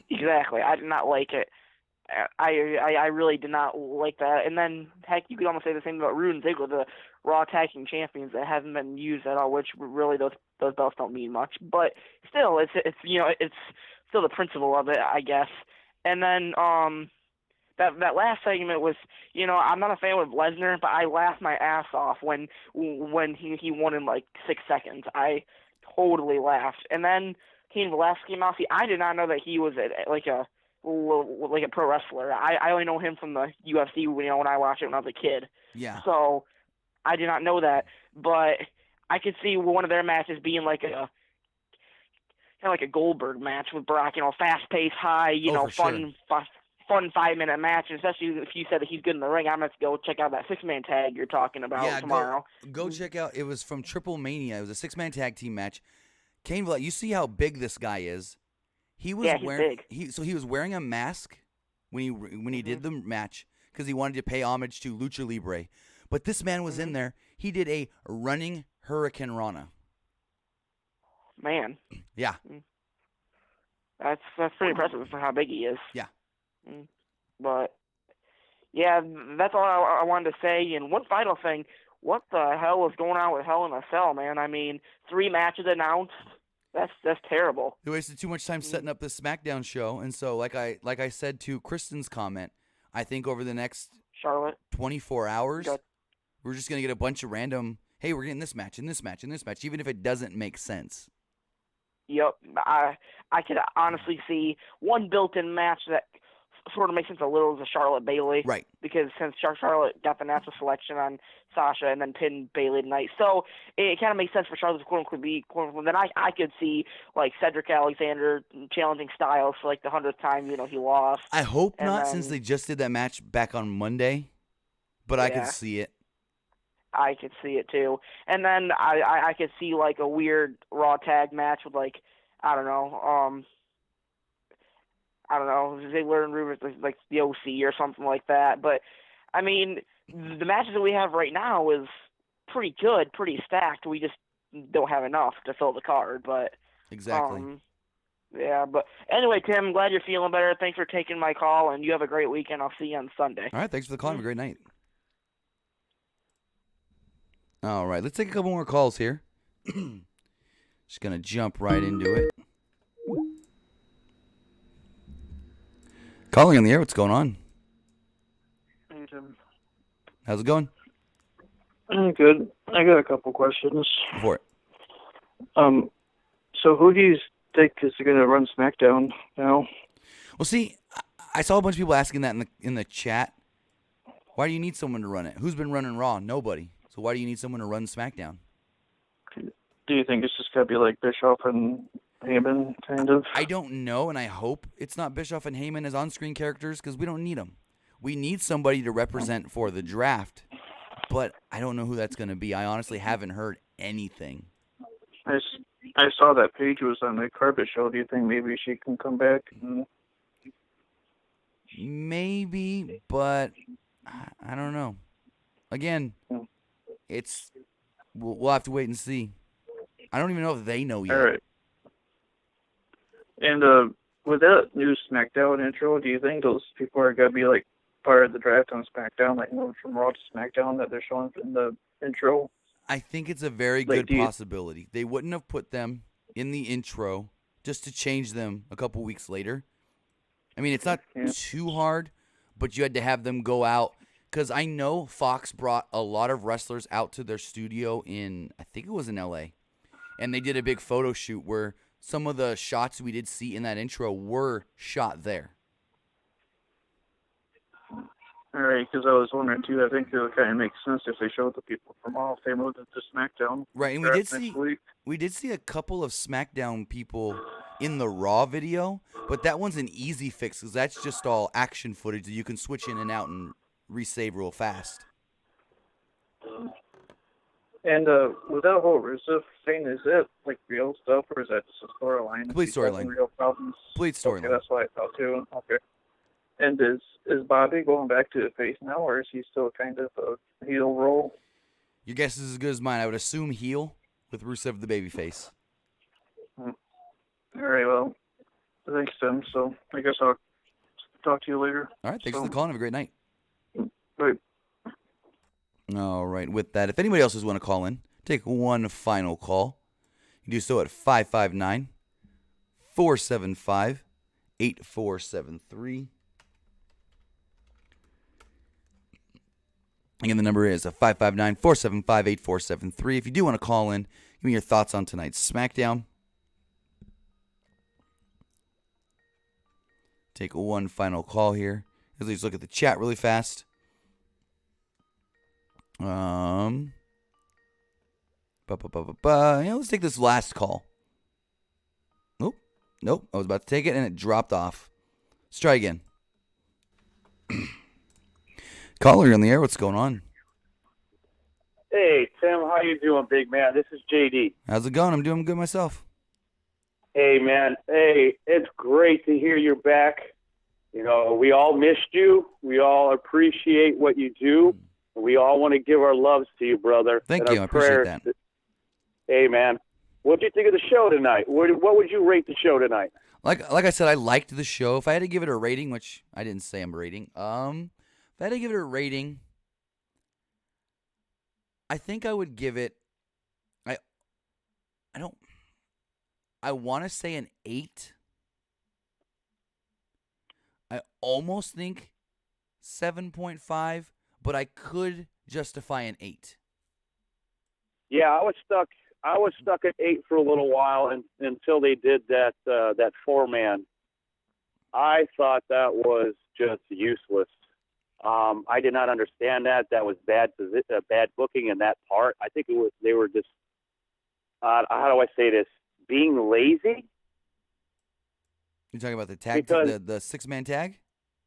Exactly. I did not like it. I really did not like that. And then, heck, you could almost say the same about Rude and Ziggler, the Raw Tag Team Champions that haven't been used at all, which really those belts don't mean much. But still, it's still the principle of it, I guess. And then that last segment was, I'm not a fan of Lesnar, but I laughed my ass off when he won in like 6 seconds. I totally laughed. And then Cain Velasquez came out. See, I did not know that he was like a pro wrestler. I only know him from the UFC, when I watched it when I was a kid. Yeah. So I did not know that, but I could see one of their matches being like kind of like a Goldberg match with Brock. Fast-paced, high, fun 5-minute match. And especially if you said that he's good in the ring, I'm going to go check out that 6-man tag you're talking about tomorrow. Go check out. It was from Triple Mania. It was a 6-man tag team match. Cain Velasquez, you see how big this guy is. He was wearing big. He was wearing a mask when he did the match because he wanted to pay homage to Lucha Libre. But this man was in there. He did a running Hurricane Rana. Man. Yeah. That's pretty impressive for how big he is. Yeah. But yeah, that's all I wanted to say. And one final thing: what the hell is going on with Hell in a Cell, man? 3 matches announced. That's terrible. They wasted too much time setting up this SmackDown show, and so like I said to Kristen's comment, I think over the next 24 hours, we're just gonna get a bunch of random. Hey, we're getting this match and this match and this match, even if it doesn't make sense. Yep, I could honestly see one built-in match that sort of makes sense a little is a Charlotte Bayley, right? Because since Charlotte got the natural selection on Sasha and then pinned Bayley tonight, so it kind of makes sense for Charlotte to quote unquote be. Then I could see like Cedric Alexander challenging Styles for like the 100th time. He lost. I hope not, since they just did that match back on Monday, but I could see it. I could see it too. And then I could see like a weird Raw tag match with like I don't know, Ziggler and Rubens like the OC or something like that. But I mean, the matches that we have right now is pretty good, pretty stacked. We just don't have enough to fill the card. But Exactly. yeah. But anyway, Tim, I'm glad you're feeling better. Thanks for taking my call, and you have a great weekend. I'll see you on Sunday. All right, thanks for the call. Have a great night. All right, let's take a couple more calls here. Just going to jump right into it. Calling on the air, what's going on? Hey, Tim. How's it going? Good. I got a couple questions. Go for it. So who do you think is going to run SmackDown now? Well, see, I saw a bunch of people asking that in the chat. Why do you need someone to run it? Who's been running Raw? Nobody. So why do you need someone to run SmackDown? Do you think it's just going to be like Bischoff and Heyman, kind of? I don't know, and I hope it's not Bischoff and Heyman as on-screen characters because we don't need them. We need somebody to represent for the draft, but I don't know who that's going to be. I honestly haven't heard anything. I saw that Paige was on the Carpet Show. Do you think maybe she can come back? Maybe, but I don't know. Again, we'll have to wait and see. I don't even know if they know yet. All right. And with that new SmackDown intro, do you think those people are going to be like part of the draft on SmackDown, like moved from Raw to SmackDown that they're showing in the intro? I think it's a very good possibility. They wouldn't have put them in the intro just to change them a couple weeks later. I mean, it's not too hard, but you had to have them go out. Because I know Fox brought a lot of wrestlers out to their studio I think it was in L.A., and they did a big photo shoot where some of the shots we did see in that intro were shot there. All right, because I was wondering, too, I think it would kind of make sense if they showed the people from Raw if they moved it to SmackDown. Right, and we did see a couple of SmackDown people in the Raw video, but that one's an easy fix because that's just all action footage that you can switch in and out and resave real fast. And with that whole Rusev thing, is that like real stuff or is that just a storyline? Complete storyline. Real problems. Complete storyline. Okay, that's what I thought too. Okay. And is Bobby going back to the face now, or is he still kind of a heel role? Your guess is as good as mine. I would assume heel with Rusev the babyface. All right. Well, thanks, Tim. So I guess I'll talk to you later. All right. Thanks for the call and have a great night. Bye. All right. With that, if anybody else want to call in, take one final call. You can do so at 559-475-8473. Again, the number is 559-475-8473. If you do want to call in, give me your thoughts on tonight's SmackDown. Take one final call here. Let's look at the chat really fast. Let's take this last call. Nope. I was about to take it and it dropped off. Let's try again. Caller, you're on the air. What's going on? Hey, Tim. How you doing, big man? This is JD. How's it going? I'm doing good myself. Hey, man. Hey, it's great to hear you're back. You know, we all missed you. We all appreciate what you do. We all want to give our loves to you, brother. Thank you. I appreciate that. Hey, man. What did you think of the show tonight? What would you rate the show tonight? Like I said, I liked the show. If I had to give it a rating, which I didn't say I'm rating, if I had to give it a rating, I think I would give it. I want to say an 8. I almost think 7.5, but I could justify an 8. Yeah, I was stuck at 8 for a little while until they did that 4-man. I thought that was just useless. I did not understand that. That was bad booking in that part. I think they were just how do I say this? Being lazy. You're talking about the tag, the 6-man tag,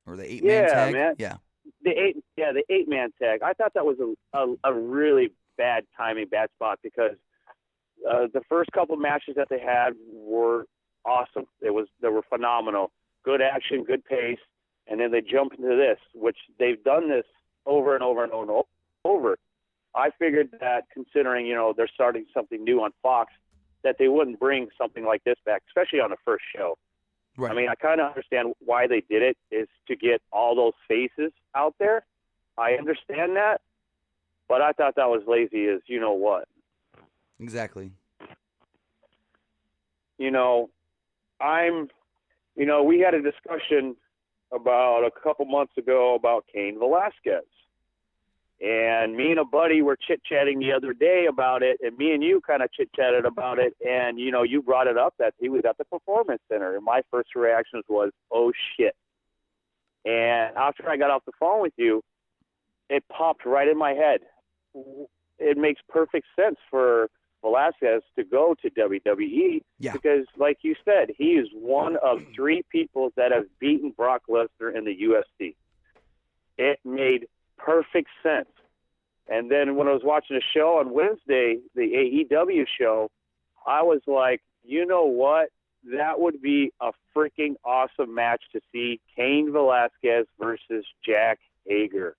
or the 8-man tag? Man. Yeah. the 8-man tag. I thought that was a really bad timing, bad spot, because the first couple matches that they had were awesome. They were phenomenal. Good action, good pace, and then they jump into this, which they've done this over and over and over and over. I figured that, considering, they're starting something new on Fox, that they wouldn't bring something like this back, especially on the first show. Right. I mean, I kind of understand why they did it, is to get all those faces out there. I understand that, but I thought that was lazy as you know what. Exactly. We had a discussion about a couple months ago about Cain Velasquez. And me and a buddy were chit-chatting the other day about it, and me and you kind of chit-chatted about it, and, you brought it up that he was at the Performance Center, and my first reaction was, oh, shit. And after I got off the phone with you, it popped right in my head. It makes perfect sense for Velasquez to go to WWE because, like you said, he is one of 3 people that have beaten Brock Lesnar in the UFC. It made perfect sense. And then when I was watching the show on Wednesday, the AEW show, I was like, you know what? That would be a freaking awesome match to see Cain Velasquez versus Jack Hager.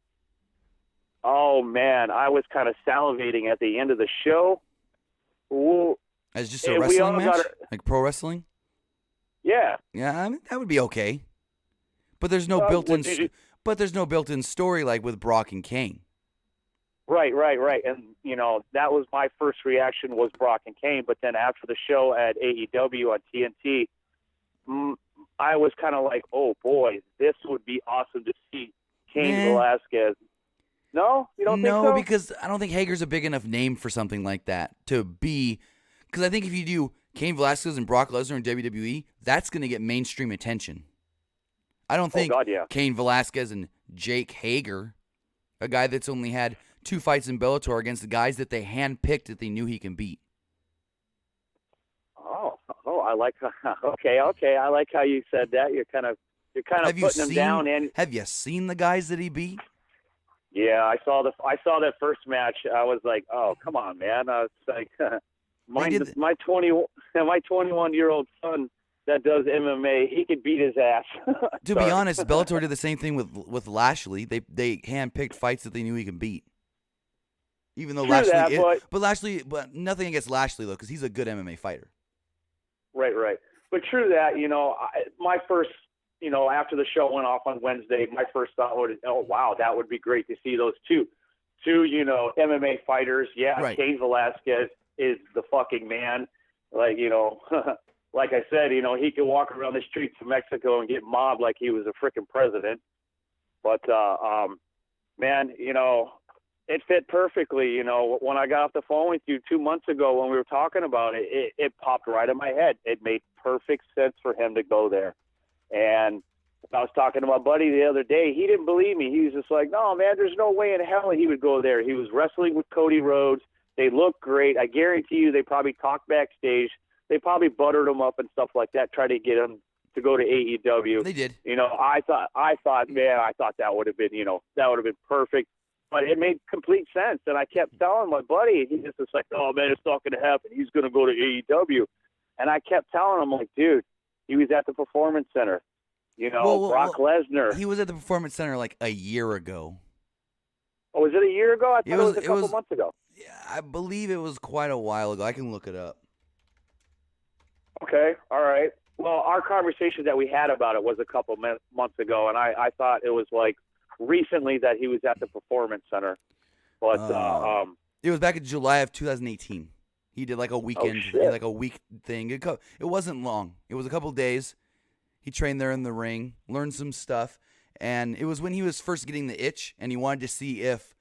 Oh, man, I was kind of salivating at the end of the show. Ooh. As just a wrestling match? Like pro wrestling? Yeah. Yeah, I mean, that would be okay. But there's no built-in But there's no built-in story like with Brock and Kane. Right. And, that was my first reaction was Brock and Kane. But then after the show at AEW on TNT, I was kind of like, oh, boy, this would be awesome to see Cain Velasquez. No? You don't think so? No, because I don't think Hager's a big enough name for something like that to be. Because I think if you do Cain Velasquez and Brock Lesnar in WWE, that's going to get mainstream attention. I don't think Cain Velasquez and Jake Hager, a guy that's only had 2 fights in Bellator against the guys that they handpicked that they knew he can beat. Oh, I like. Okay, I like how you said that. You're kind of putting him down. And have you seen the guys that he beat? Yeah, I saw that first match. I was like, oh, come on, man. I was like, my 21-year-old son that does MMA, he could beat his ass. To be honest, Bellator did the same thing with Lashley. They handpicked fights that they knew he could beat. Even though but nothing against Lashley though, because he's a good MMA fighter. Right. But true that, my first, after the show went off on Wednesday, my first thought was, oh wow, that would be great to see those two MMA fighters. Yeah, right. Cain Velasquez is the fucking man. Like, like I said, he could walk around the streets of Mexico and get mobbed like he was a freaking president. But, man, it fit perfectly. When I got off the phone with you 2 months ago when we were talking about it, it popped right in my head. It made perfect sense for him to go there. And I was talking to my buddy the other day. He didn't believe me. He was just like, no, man, there's no way in hell he would go there. He was wrestling with Cody Rhodes. They look great. I guarantee you they probably talked backstage. They probably buttered him up and stuff like that, try to get him to go to AEW. They did. I thought that would have been perfect. But it made complete sense. And I kept telling my buddy, he just was like, oh, man, it's not going to happen. He's going to go to AEW. And I kept telling him, like, dude, he was at the Performance Center. Brock Lesnar. He was at the Performance Center like a year ago. Oh, was it a year ago? I thought it was a couple months ago. Yeah, I believe it was quite a while ago. I can look it up. Okay, all right. Well, our conversation that we had about it was a couple months ago, and I thought it was like recently that he was at the Performance Center. But it was back in July of 2018. He did like a weekend, like a week thing. It wasn't long. It was a couple days. He trained there in the ring, learned some stuff, and it was when he was first getting the itch, and he wanted to see if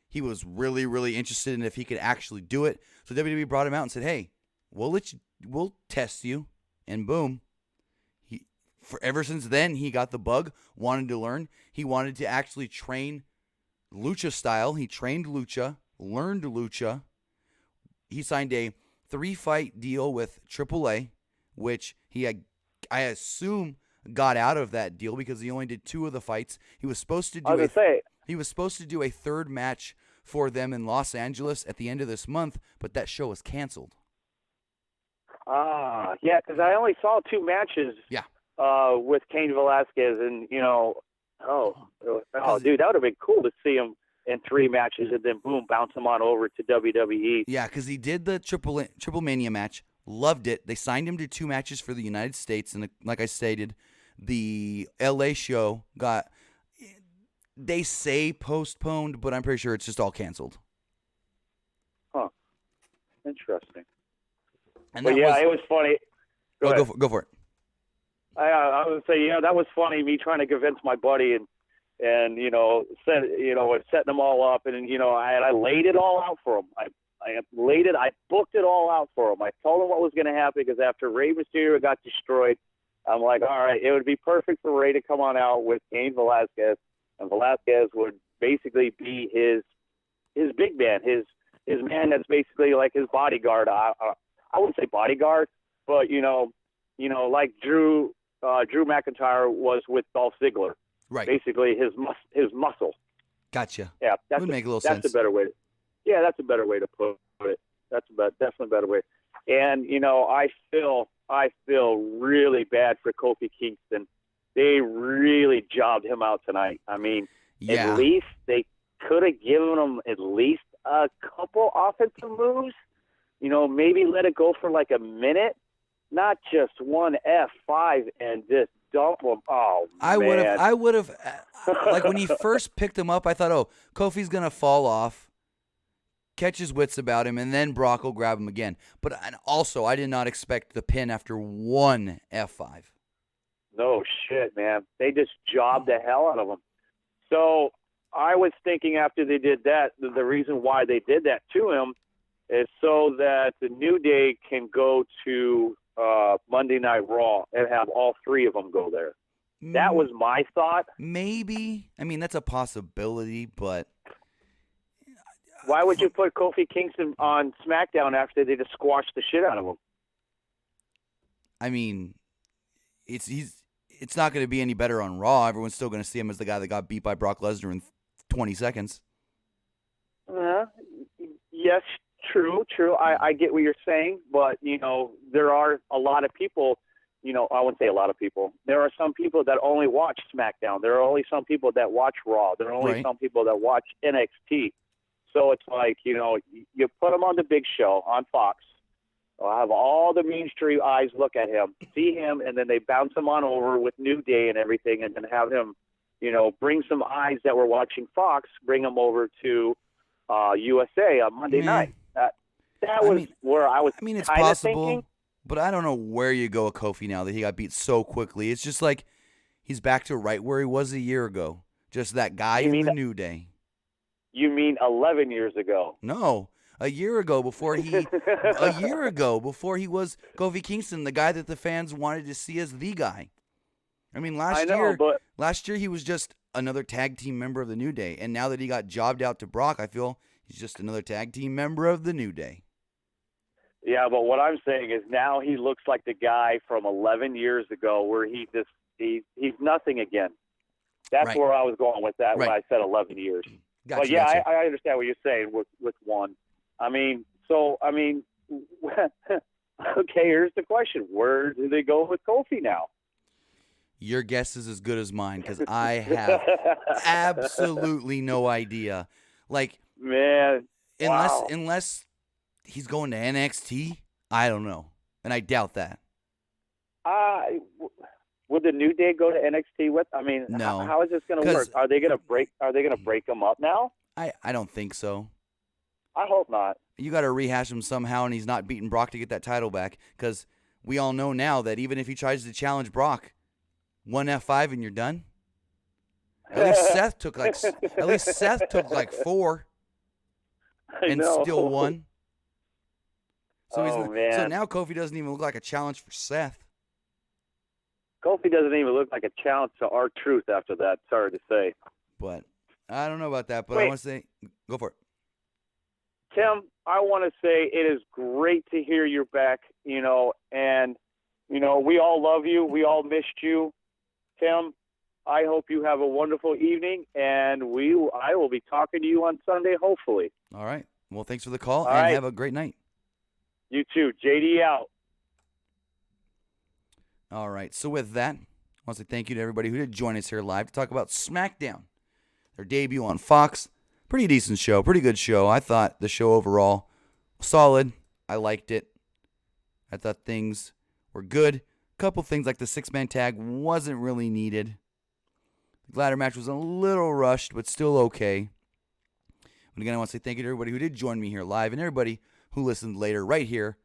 he was really, really interested in if he could actually do it. So WWE brought him out and said, "Hey, we'll test you," and boom. Ever since then, he got the bug, wanted to learn. He wanted to actually train lucha style. He trained lucha, learned lucha. He signed a 3-fight deal with AAA, which he had, I assume, got out of that deal because he only did 2 of the fights. He was supposed to do He was supposed to do a third match for them in Los Angeles at the end of this month, but that show was canceled. Yeah, because I only saw 2 matches. Yeah. With Cain Velasquez, and dude, that would have been cool to see him in 3 matches, and then boom, bounce him on over to WWE. Yeah, because he did the Triple Mania match, loved it. They signed him to 2 matches for the United States, and like I stated, the LA show got, they say postponed, but I'm pretty sure it's just all canceled. Huh. Interesting. And but yeah, it was funny. Go for it. I would say, that was funny. Me trying to convince my buddy and setting them all up, and I laid it all out for him. I booked it all out for him. I told him what was going to happen because after Rey Mysterio got destroyed, I'm like, all right, it would be perfect for Rey to come on out with Cain Velasquez, and Velasquez would basically be his big man, his man that's basically like his bodyguard. I wouldn't say bodyguard, but like Drew McIntyre was with Dolph Ziggler. Right. Basically his muscle. Gotcha. Yeah, that would make a little sense. That's a better way. That's a better way to put it. Definitely a better way. And I feel really bad for Kofi Kingston. They really jobbed him out tonight. I mean, yeah. At least they could have given him at least a couple offensive moves. Maybe let it go for like a minute, not just one F5 and just dump him. Oh, man. I would have, like when he first picked him up, I thought, oh, Kofi's going to fall off, catch his wits about him, and then Brock will grab him again. But also, I did not expect the pin after one F5. No shit, man. They just jobbed the hell out of him. So I was thinking after they did that, the reason why they did that to him is so that the New Day can go to Monday Night Raw and have all 3 of them go there. That was my thought. Maybe. I mean, that's a possibility, but... Why would you put Kofi Kingston on SmackDown after they just squashed the shit out of him? I mean, it's not going to be any better on Raw. Everyone's still going to see him as the guy that got beat by Brock Lesnar in 20 seconds. Yes, true. I get what you're saying, but, there are a lot of people, I wouldn't say a lot of people. There are some people that only watch SmackDown. There are only some people that watch Raw. There are only some people that watch NXT. So it's like, you put him on the big show on Fox. I'll have all the mainstream eyes look at him, see him, and then they bounce him on over with New Day and everything, and then have him, bring some eyes that were watching Fox, bring them over to USA on Monday night. That was where I was it's kind of possible, thinking. But I don't know where you go with Kofi now that he got beat so quickly. It's just like he's back to right where he was a year ago. Just that guy in the New Day. You mean 11 years ago? No, a year ago before he was Kofi Kingston, the guy that the fans wanted to see as the guy. I mean, last year he was just another tag team member of the New Day, and now that he got jobbed out to Brock, I feel he's just another tag team member of the New Day. Yeah, but what I'm saying is now he looks like the guy from 11 years ago where he's nothing again. That's where I was going with that when I said 11 years. Gotcha, but yeah, gotcha. I understand what you're saying with one. Okay, here's the question. Where do they go with Kofi now? Your guess is as good as mine because I have absolutely no idea. Like, man, unless he's going to NXT, I don't know, and I doubt that. Would the New Day go to NXT with? I mean, no. How is this going to work? Are they going to break them up now? I don't think so. I hope not. You got to rehash him somehow, and he's not beating Brock to get that title back because we all know now that even if he tries to challenge Brock, one F5 and you're done. At least Seth took like 4 and still won. So so now Kofi doesn't even look like a challenge for Seth. Kofi doesn't even look like a challenge to R-Truth after that. Sorry to say. But I don't know about that. But Wait. I want to say, go for it. Tim, I want to say it is great to hear you're back, and, we all love you. We all missed you. Tim, I hope you have a wonderful evening, and I will be talking to you on Sunday, hopefully. All right. Well, thanks for the call, All and right. have a great night. You too. JD out. All right. So with that, I want to say thank you to everybody who did join us here live to talk about Smackdown, their debut on Fox. Pretty decent show. Pretty good show. I thought the show overall was solid. I liked it. I thought things were good. A couple things like the six-man tag wasn't really needed. The ladder match was a little rushed, but still okay. And again, I want to say thank you to everybody who did join me here live and everybody who listened later right here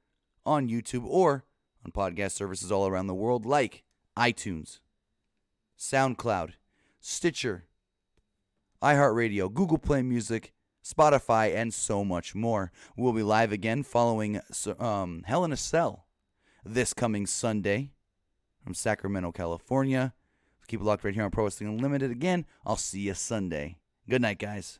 on YouTube or on podcast services all around the world like iTunes, SoundCloud, Stitcher, iHeartRadio, Google Play Music, Spotify, and so much more. We'll be live again following Hell in a Cell this coming Sunday from Sacramento, California. Keep it locked right here on Pro Wrestling Unlimited. Again, I'll see you Sunday. Good night, guys.